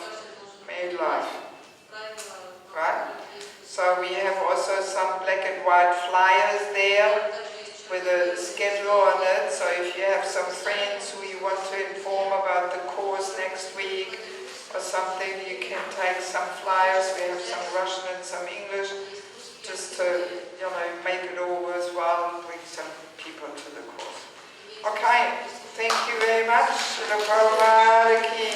made life. Right? So we have also some black and white flyers there with a schedule on it. So if you have some friends who you want to inform about the course next week or something, you can take some flyers. We have some Russian and some English, just to, make it all worthwhile and bring some people to the course. Okay, thank you very much. Shri Prabhupada ki